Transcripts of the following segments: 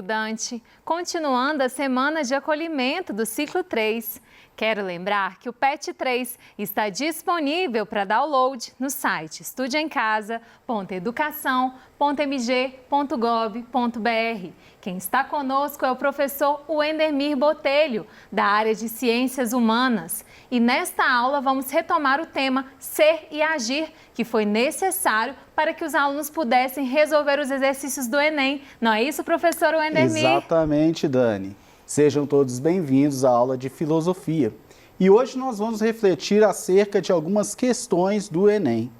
estudante! Continuando a semana de acolhimento do ciclo 3. Quero lembrar que o PET 3 está disponível para download no site estudeemcasa.educação.mg.gov.br. Quem está conosco é o professor Wendemir Botelho, da área de Ciências Humanas. E nesta aula vamos retomar o tema Ser e Agir, que foi necessário para que os alunos pudessem resolver os exercícios do Enem. Não é isso, professor Wendemir? Exatamente, Dani. Sejam todos bem-vindos à aula de Filosofia. E hoje nós vamos refletir acerca de algumas questões do Enem.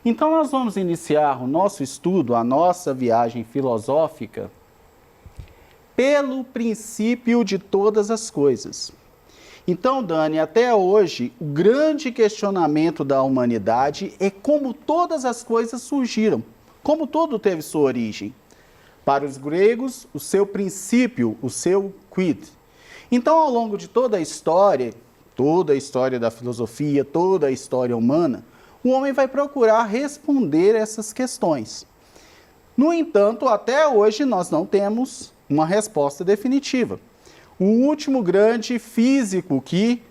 Então nós vamos iniciar o nosso estudo, a nossa viagem filosófica, pelo princípio de todas as coisas. Então, Dani, até hoje, o grande questionamento da humanidade é como todas as coisas surgiram, como tudo teve sua origem. Para os gregos, o seu princípio, o seu quid. Então, ao longo de toda a história da filosofia, toda a história humana, o homem vai procurar responder essas questões. No entanto, até hoje, nós não temos uma resposta definitiva. O último grande físico que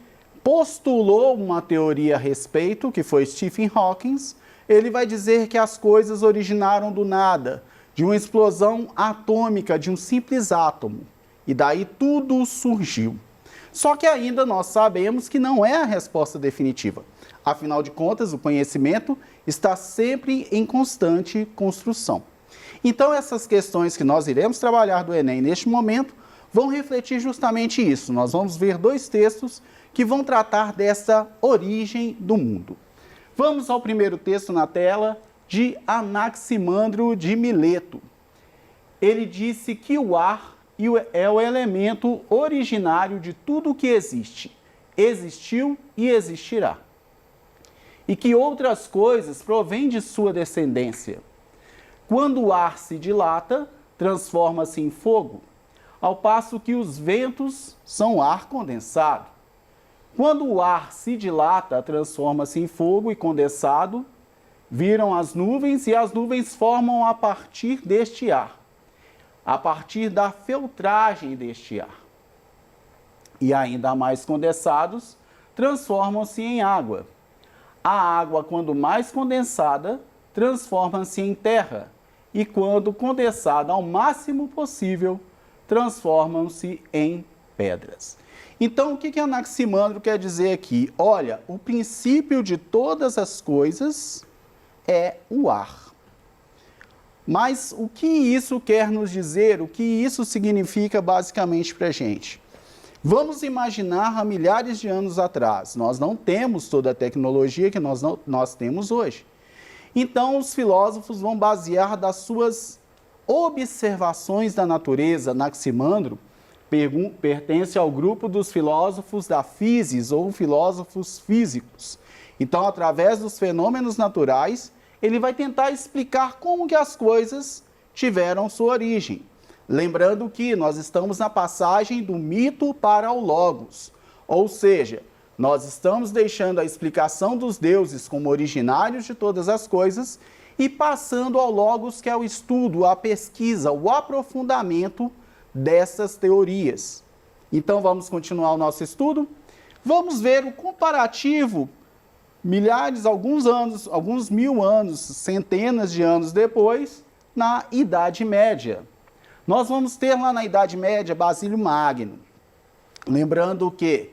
postulou uma teoria a respeito, que foi Stephen Hawking, ele vai dizer que as coisas originaram do nada, de uma explosão atômica, de um simples átomo. E daí tudo surgiu. Só que ainda nós sabemos que não é a resposta definitiva. Afinal de contas, o conhecimento está sempre em constante construção. Então, essas questões que nós iremos trabalhar do Enem neste momento vão refletir justamente isso. Nós vamos ver dois textos que vão tratar dessa origem do mundo. Vamos ao primeiro texto na tela, de Anaximandro de Mileto. Ele disse que o ar é o elemento originário de tudo o que existe, existiu e existirá. E que outras coisas provêm de sua descendência. Quando o ar se dilata, transforma-se em fogo, ao passo que os ventos são ar condensado. Quando o ar se dilata, transforma-se em fogo e condensado, viram as nuvens e as nuvens formam a partir deste ar, a partir da filtragem deste ar. E ainda mais condensados, transformam-se em água. A água, quando mais condensada, transforma-se em terra e quando condensada ao máximo possível, transformam-se em pedras. Então, o que Anaximandro quer dizer aqui? Olha, o princípio de todas as coisas é o ar. Mas o que isso quer nos dizer? O que isso significa basicamente para a gente? Vamos imaginar há milhares de anos atrás. Nós não temos toda a tecnologia que nós temos hoje. Então, os filósofos vão basear das suas observações da natureza. Anaximandro pertence ao grupo dos filósofos da physis ou filósofos físicos. Então, através dos fenômenos naturais, ele vai tentar explicar como que as coisas tiveram sua origem. Lembrando que nós estamos na passagem do mito para o logos, ou seja, nós estamos deixando a explicação dos deuses como originários de todas as coisas e passando ao logos, que é o estudo, a pesquisa, o aprofundamento dessas teorias. Então vamos continuar o nosso estudo? Vamos ver o comparativo, alguns mil anos, centenas de anos depois, na Idade Média. Nós vamos ter lá na Idade Média Basílio Magno. Lembrando que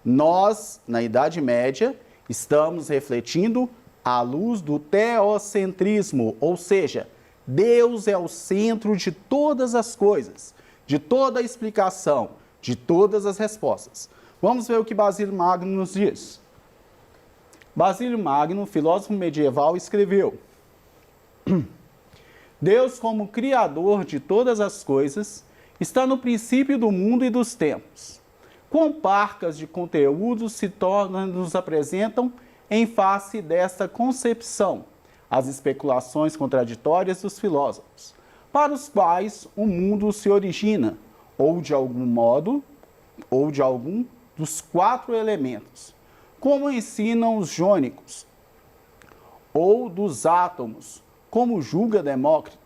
nós, na Idade Média, estamos refletindo à luz do teocentrismo, ou seja, Deus é o centro de todas as coisas, de toda a explicação, de todas as respostas. Vamos ver o que Basílio Magno nos diz. Basílio Magno, filósofo medieval, escreveu: Deus, como criador de todas as coisas, está no princípio do mundo e dos tempos. Quão parcas de conteúdos se nos apresentam em face desta concepção, as especulações contraditórias dos filósofos, para os quais o mundo se origina, ou de algum modo, ou de algum dos 4 elementos, como ensinam os jônicos, ou dos átomos, como julga Demócrito.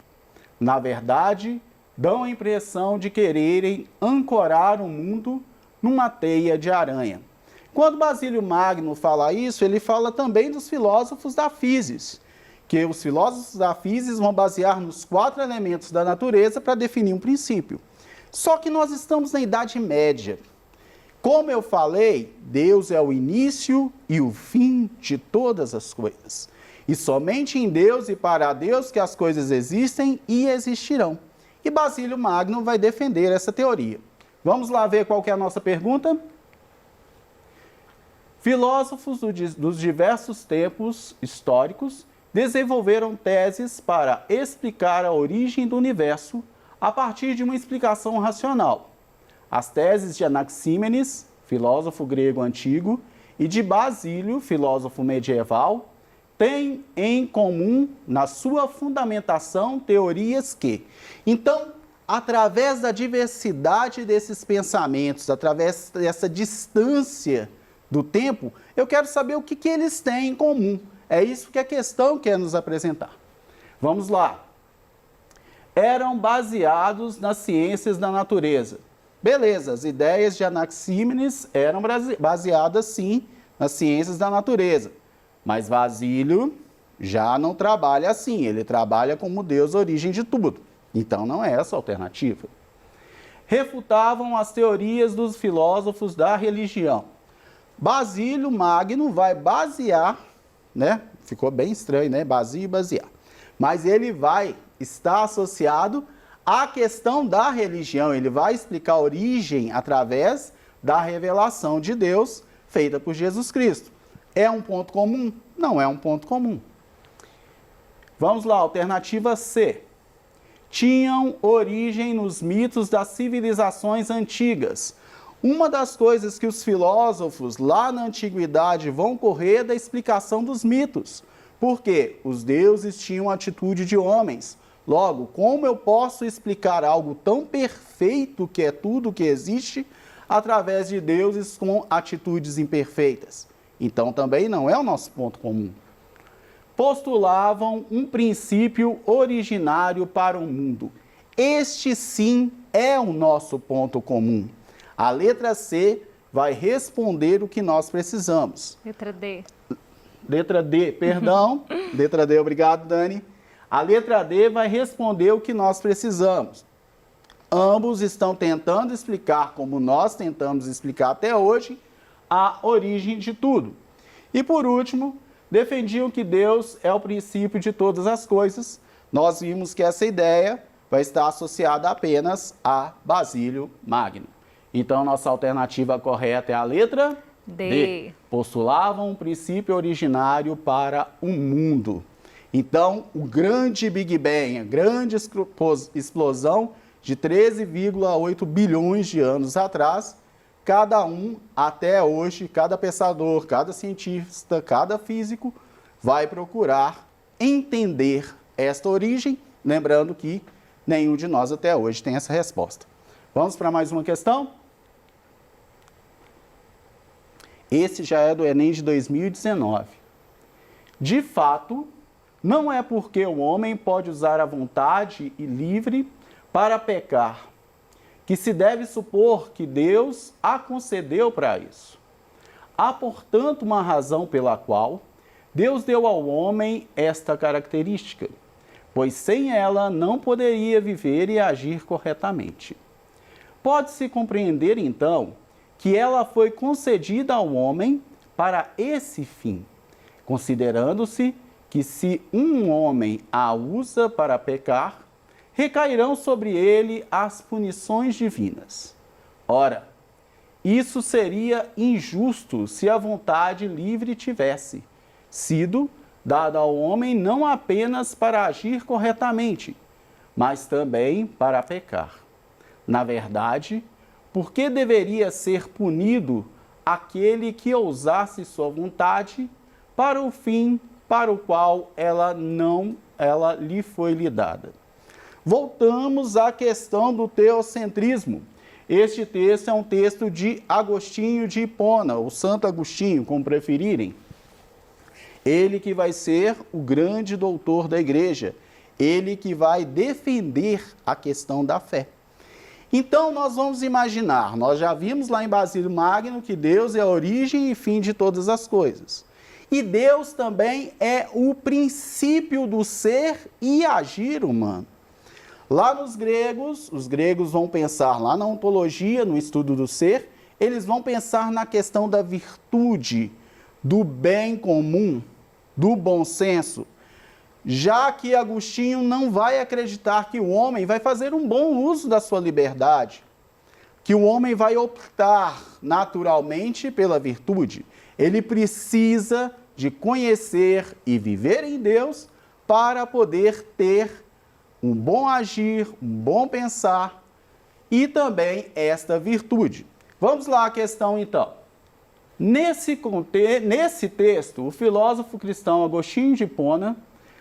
Na verdade, dão a impressão de quererem ancorar o mundo numa teia de aranha. Quando Basílio Magno fala isso, ele fala também dos filósofos da Físis, que os filósofos da Físis vão basear nos 4 elementos da natureza para definir um princípio. Só que nós estamos na Idade Média. Como eu falei, Deus é o início e o fim de todas as coisas. E somente em Deus e para Deus que as coisas existem e existirão. E Basílio Magno vai defender essa teoria. Vamos lá ver qual que é a nossa pergunta? Filósofos dos diversos tempos históricos desenvolveram teses para explicar a origem do universo a partir de uma explicação racional. As teses de Anaxímenes, filósofo grego antigo, e de Basílio, filósofo medieval, têm em comum, na sua fundamentação, teorias que... Então, através da diversidade desses pensamentos, através dessa distância do tempo, eu quero saber o que eles têm em comum. É isso que a questão quer nos apresentar. Vamos lá. Eram baseados nas ciências da natureza. Beleza, as ideias de Anaxímenes eram baseadas, sim, nas ciências da natureza. Mas Basílio já não trabalha assim, ele trabalha como Deus, origem de tudo. Então não é essa a alternativa. Refutavam as teorias dos filósofos da religião. Basílio Magno vai basear, né? Ficou bem estranho, né? Basílio e basear. Mas ele vai estar associado à questão da religião. Ele vai explicar a origem através da revelação de Deus feita por Jesus Cristo. É um ponto comum? Não é um ponto comum. Vamos lá, alternativa C. Tinham origem nos mitos das civilizações antigas. Uma das coisas que os filósofos lá na antiguidade vão correr é da explicação dos mitos. Porque os deuses tinham atitude de homens. Logo, como eu posso explicar algo tão perfeito que é tudo que existe através de deuses com atitudes imperfeitas? Então também não é o nosso ponto comum. Postulavam um princípio originário para o mundo. Este sim é o nosso ponto comum. A letra C vai responder o que nós precisamos. Letra D. Letra D, perdão. Letra D, obrigado, Dani. A letra D vai responder o que nós precisamos. Ambos estão tentando explicar, como nós tentamos explicar até hoje, a origem de tudo. E por último, defendiam que Deus é o princípio de todas as coisas. Nós vimos que essa ideia vai estar associada apenas a Basílio Magno. Então, nossa alternativa correta é a letra D. Postulavam um princípio originário para o mundo. Então, o grande Big Bang, a grande explosão de 13,8 bilhões de anos atrás, cada um, até hoje, cada pensador, cada cientista, cada físico, vai procurar entender esta origem, lembrando que nenhum de nós até hoje tem essa resposta. Vamos para mais uma questão? Esse já é do Enem de 2019. De fato, não é porque o homem pode usar a vontade e livre para pecar, que se deve supor que Deus a concedeu para isso. Há, portanto, uma razão pela qual Deus deu ao homem esta característica, pois sem ela não poderia viver e agir corretamente. Pode-se compreender, então, que ela foi concedida ao homem para esse fim, considerando-se que se um homem a usa para pecar, recairão sobre ele as punições divinas. Ora, isso seria injusto se a vontade livre tivesse sido dada ao homem não apenas para agir corretamente, mas também para pecar. Na verdade, por que deveria ser punido aquele que ousasse sua vontade para o fim para o qual ela lhe foi lhe dada? Voltamos à questão do teocentrismo. Este texto é um texto de Agostinho de Hipona, ou Santo Agostinho, como preferirem. Ele que vai ser o grande doutor da igreja. Ele que vai defender a questão da fé. Então, nós vamos imaginar, nós já vimos lá em Basílio Magno que Deus é a origem e fim de todas as coisas. E Deus também é o princípio do ser e agir humano. Lá nos gregos, os gregos vão pensar lá na ontologia, no estudo do ser, eles vão pensar na questão da virtude, do bem comum, do bom senso. Já que Agostinho não vai acreditar que o homem vai fazer um bom uso da sua liberdade, que o homem vai optar naturalmente pela virtude. Ele precisa de conhecer e viver em Deus para poder ter um bom agir, um bom pensar e também esta virtude. Vamos lá à questão então. Nesse texto, o filósofo cristão Agostinho de Hipona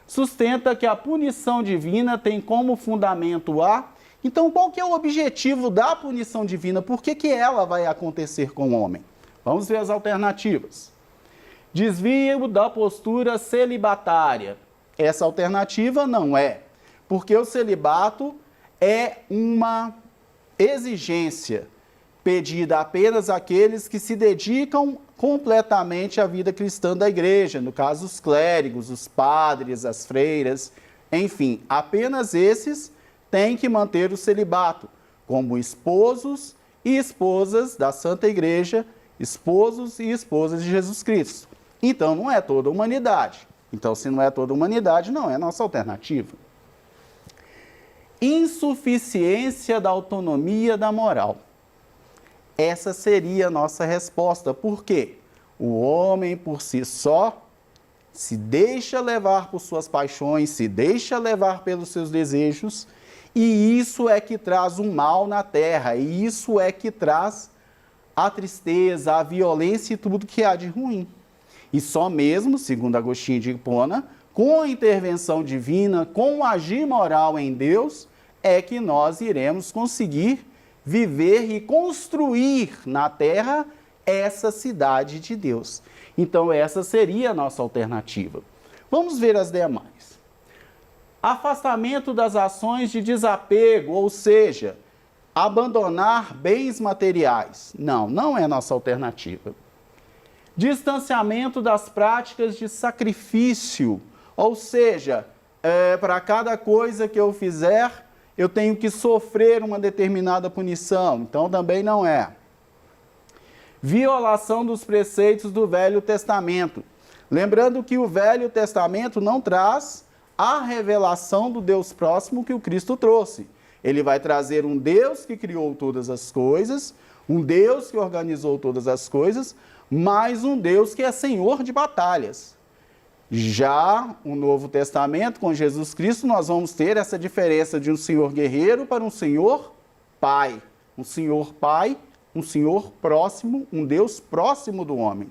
sustenta que a punição divina tem como fundamento a... Então, qual que é o objetivo da punição divina? Por que ela vai acontecer com o homem? Vamos ver as alternativas. Desvio da postura celibatária. Essa alternativa não é, porque o celibato é uma exigência pedida apenas àqueles que se dedicam completamente à vida cristã da igreja, no caso os clérigos, os padres, as freiras, enfim, apenas esses têm que manter o celibato, como esposos e esposas da Santa Igreja, esposos e esposas de Jesus Cristo. Então não é toda a humanidade. Então, se não é toda a humanidade, não é nossa alternativa. Insuficiência da autonomia da moral. Essa seria a nossa resposta. Por quê? O homem, por si só, se deixa levar por suas paixões, se deixa levar pelos seus desejos, e isso é que traz o mal na terra, e isso é que traz a tristeza, a violência e tudo que há de ruim. E só mesmo, segundo Agostinho de Hipona, com a intervenção divina, com o agir moral em Deus, é que nós iremos conseguir viver e construir na terra essa cidade de Deus. Então, essa seria a nossa alternativa. Vamos ver as demais. Afastamento das ações de desapego, ou seja, abandonar bens materiais. Não, não é nossa alternativa. Distanciamento das práticas de sacrifício, ou seja, para cada coisa que eu fizer, eu tenho que sofrer uma determinada punição. Então, também não é. Violação dos preceitos do Velho Testamento. Lembrando que o Velho Testamento não traz a revelação do Deus próximo que o Cristo trouxe. Ele vai trazer um Deus que criou todas as coisas, um Deus que organizou todas as coisas, mas um Deus que é Senhor de batalhas. Já o Novo Testamento, com Jesus Cristo, nós vamos ter essa diferença de um Senhor guerreiro para um Senhor Pai. Um Senhor Pai, um Senhor próximo, um Deus próximo do homem.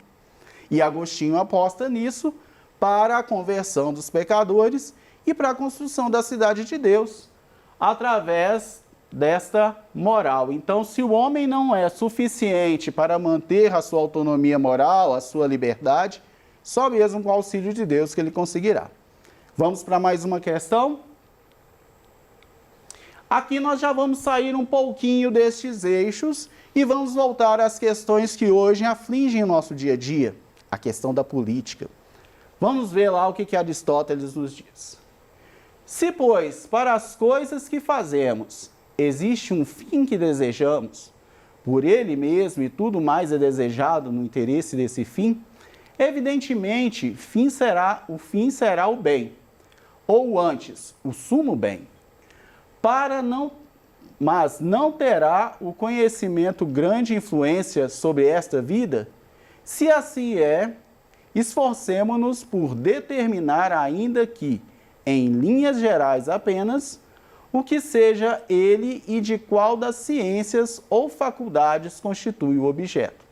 E Agostinho aposta nisso para a conversão dos pecadores e para a construção da cidade de Deus, através desta moral. Então, se o homem não é suficiente para manter a sua autonomia moral, a sua liberdade, só mesmo com o auxílio de Deus que ele conseguirá. Vamos para mais uma questão? Aqui nós já vamos sair um pouquinho destes eixos e vamos voltar às questões que hoje afligem o nosso dia a dia, a questão da política. Vamos ver lá o que Aristóteles nos diz. Se, pois, para as coisas que fazemos existe um fim que desejamos, por ele mesmo e tudo mais é desejado no interesse desse fim, evidentemente, o fim será o bem, ou antes, o sumo bem. Mas não terá o conhecimento grande influência sobre esta vida? Se assim é, esforcemo-nos por determinar, ainda que, em linhas gerais apenas, o que seja ele e de qual das ciências ou faculdades constitui o objeto.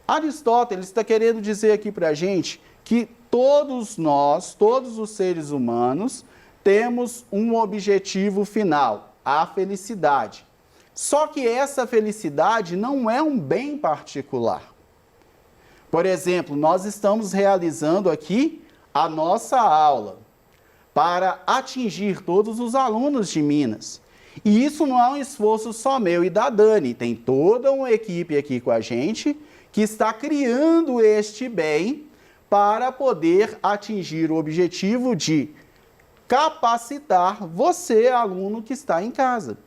Aristóteles está querendo dizer aqui para a gente que todos nós, todos os seres humanos, temos um objetivo final, a felicidade. Só que essa felicidade não é um bem particular. Por exemplo, nós estamos realizando aqui a nossa aula. para atingir todos os alunos de Minas. E isso não é um esforço só meu e da Dani, tem toda uma equipe aqui com a gente que está criando este bem para poder atingir o objetivo de capacitar você, aluno que está em casa.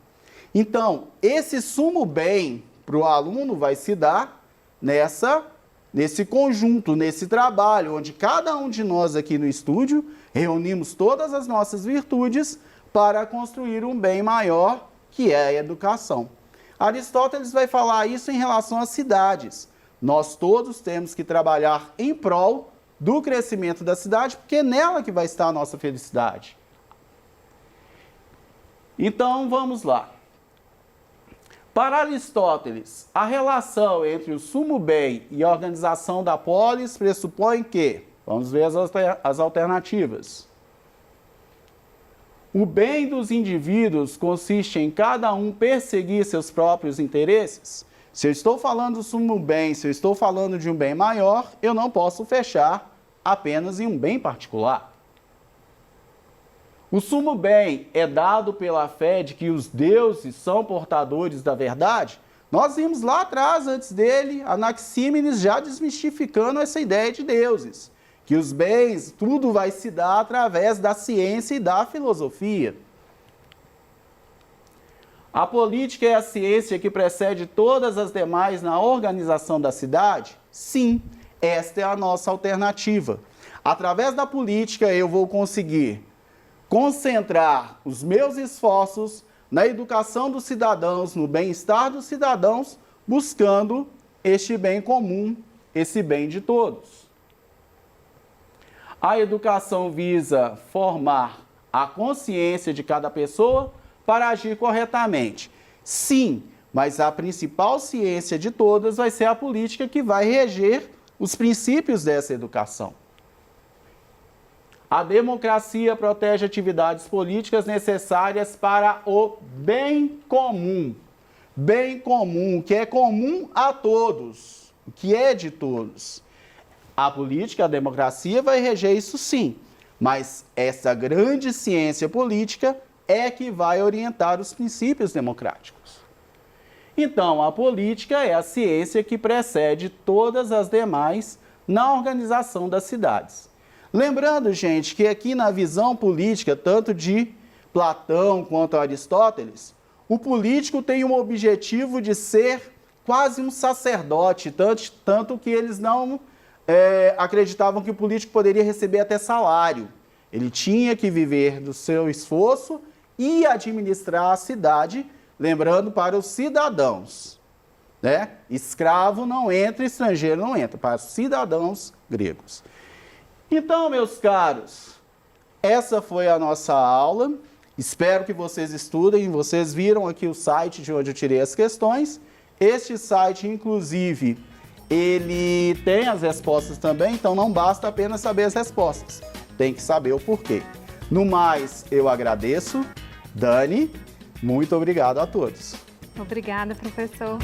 Então, esse sumo bem para o aluno vai se dar nesse conjunto, nesse trabalho, onde cada um de nós aqui no estúdio reunimos todas as nossas virtudes para construir um bem maior, que é a educação. Aristóteles vai falar isso em relação às cidades. Nós todos temos que trabalhar em prol do crescimento da cidade, porque é nela que vai estar a nossa felicidade. Então, vamos lá. Para Aristóteles, a relação entre o sumo bem e a organização da polis pressupõe que, vamos ver as alternativas. O bem dos indivíduos consiste em cada um perseguir seus próprios interesses. Se eu estou falando do sumo bem, se eu estou falando de um bem maior, eu não posso fechar apenas em um bem particular. O sumo bem é dado pela fé de que os deuses são portadores da verdade. Nós vimos lá atrás, antes dele, Anaxímenes já desmistificando essa ideia de deuses. Que os bens, tudo vai se dar através da ciência e da filosofia. A política é a ciência que precede todas as demais na organização da cidade? Sim, esta é a nossa alternativa. Através da política eu vou conseguir concentrar os meus esforços na educação dos cidadãos, no bem-estar dos cidadãos, buscando este bem comum, esse bem de todos. A educação visa formar a consciência de cada pessoa para agir corretamente. Sim, mas a principal ciência de todas vai ser a política que vai reger os princípios dessa educação. A democracia protege atividades políticas necessárias para o bem comum. Bem comum, que é comum a todos, que é de todos. A política, a democracia vai reger isso sim, mas essa grande ciência política é que vai orientar os princípios democráticos. Então, a política é a ciência que precede todas as demais na organização das cidades. Lembrando, gente, que aqui na visão política, tanto de Platão quanto Aristóteles, o político tem um objetivo de ser quase um sacerdote, tanto que eles não acreditavam que o político poderia receber até salário. Ele tinha que viver do seu esforço e administrar a cidade, lembrando para os cidadãos. Né? Escravo não entra, estrangeiro não entra, para os cidadãos gregos. Então, meus caros, essa foi a nossa aula. Espero que vocês estudem. Vocês viram aqui o site de onde eu tirei as questões. Este site, inclusive, ele tem as respostas também, então não basta apenas saber as respostas. Tem que saber o porquê. No mais, eu agradeço. Dani, muito obrigado a todos. Obrigada, professor.